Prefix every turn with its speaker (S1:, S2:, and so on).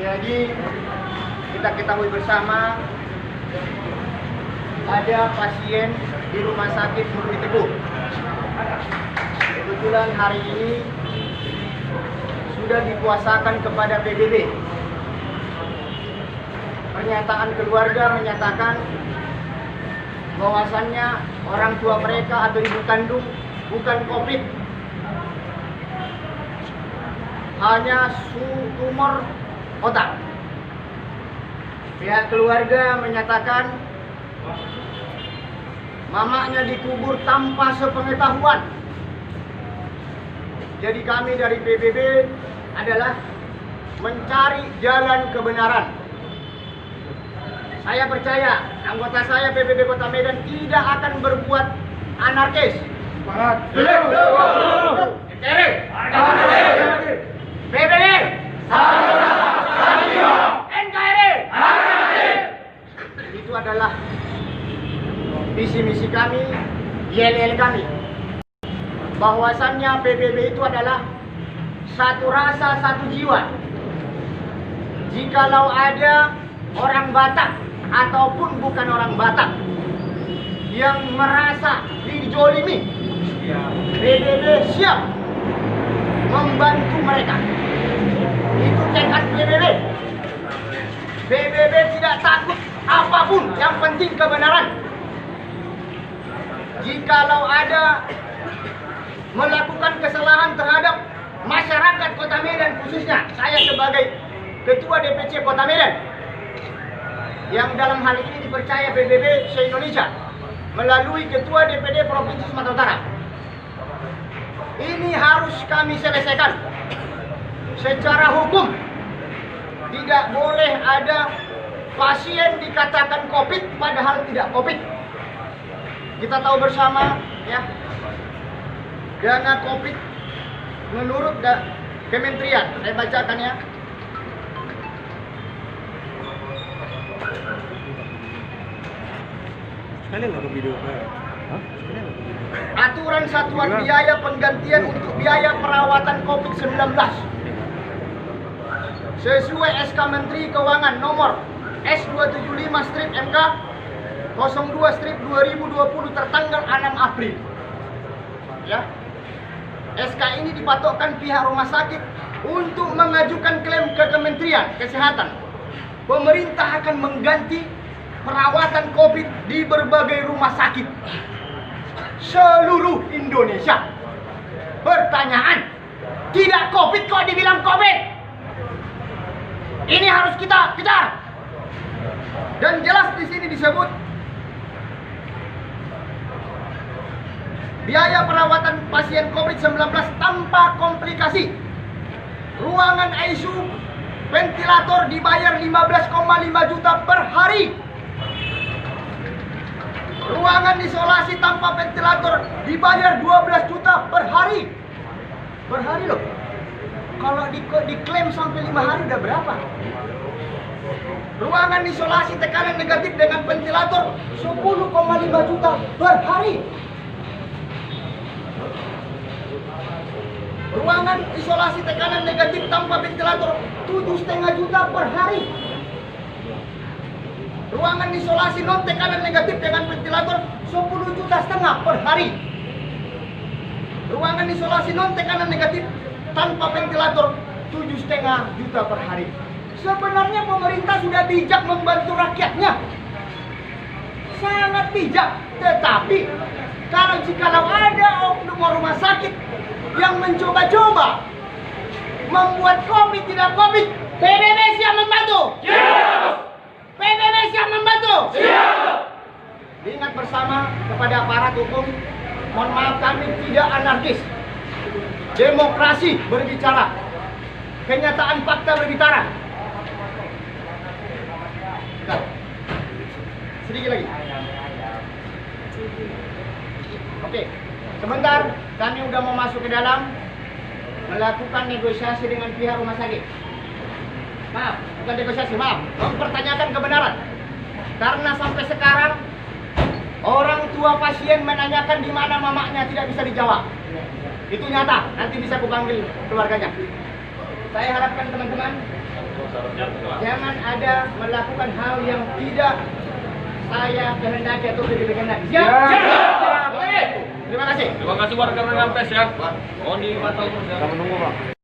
S1: Jadi kita ketahui bersama ada pasien di rumah sakit Nurul Teguh. Kebetulan hari ini sudah dikuasakan kepada PBB. Pernyataan keluarga menyatakan bahwasannya orang tua mereka atau ibu kandung bukan COVID, hanya tumor otak. Pihak keluarga menyatakan mamanya dikubur tanpa sepengetahuan. Jadi kami dari PBB adalah mencari jalan kebenaran. Saya percaya anggota saya PBB Kota Medan tidak akan berbuat anarkis. PBB NKRI. Itu adalah visi misi kami, yel-yel kami. Bahwasannya PBB itu adalah satu rasa, satu jiwa. Jikalau ada orang Batak ataupun bukan orang Batak yang merasa dijolimi, PBB siap membantu mereka. Itu tekad PBB. PBB tidak takut apapun, yang penting kebenaran. Jikalau ada melakukan kesalahan terhadap masyarakat Kota Medan, khususnya saya sebagai Ketua DPC Kota Medan, yang dalam hal ini dipercaya PBB se-Indonesia melalui Ketua DPD Provinsi Sumatera Utara. Ini harus kami selesaikan secara hukum. Tidak boleh ada pasien dikatakan COVID padahal tidak COVID. Kita tahu bersama ya, dana COVID menurut Kementerian, saya bacakan ya. Aturan satuan biaya penggantian untuk biaya perawatan COVID-19 sesuai SK Menteri Keuangan nomor S275/MK 02/2020 tertanggal 6 April. Ya. SK ini dipatokkan pihak rumah sakit untuk mengajukan klaim ke Kementerian Kesehatan. Pemerintah akan mengganti perawatan COVID di berbagai rumah sakit seluruh Indonesia. Pertanyaan, tidak COVID kok dibilang COVID? Ini harus kita kejar. Dan jelas di sini disebut biaya perawatan pasien COVID-19 tanpa komplikasi. Ruangan ICU ventilator dibayar 15,5 juta per hari. Ruangan isolasi tanpa ventilator dibayar 12 juta per hari. Per hari loh. Kalau diklaim sampai 5 hari udah berapa? Ruangan isolasi tekanan negatif dengan ventilator 10,5 juta per hari. Ruangan isolasi tekanan negatif tanpa ventilator 7,5 juta per hari. Ruangan isolasi non tekanan negatif dengan ventilator 10,5 juta per hari. Ruangan isolasi non tekanan negatif tanpa ventilator 7,5 juta per hari. Sebenarnya pemerintah sudah bijak membantu rakyatnya, sangat bijak. Tetapi jikalau ada oknum rumah sakit yang mencoba-coba membuat COVID tidak COVID, PBB siap membantu. PBB siap membantu. Diingat bersama kepada aparat hukum, mohon maaf kami tidak anarkis. Demokrasi berbicara, kenyataan fakta berbicara. Sedikit lagi. Oke, sebentar kami udah mau masuk ke dalam melakukan negosiasi dengan pihak rumah sakit. Maaf, bukan negosiasi, maaf, mempertanyakan kebenaran. Karena sampai sekarang orang tua pasien menanyakan di mana mamanya tidak bisa dijawab. Itu nyata, nanti bisa kupanggil keluarganya. Saya harapkan teman-teman Jangan ada melakukan hal yang tidak saya kehendaki atau tidak kehendaki. Siap? Siap. Oke. Terima kasih.
S2: Terima kasih warga Renang Pes ya. Mohon dibatalkan ya.
S3: Kita menunggu, Pak.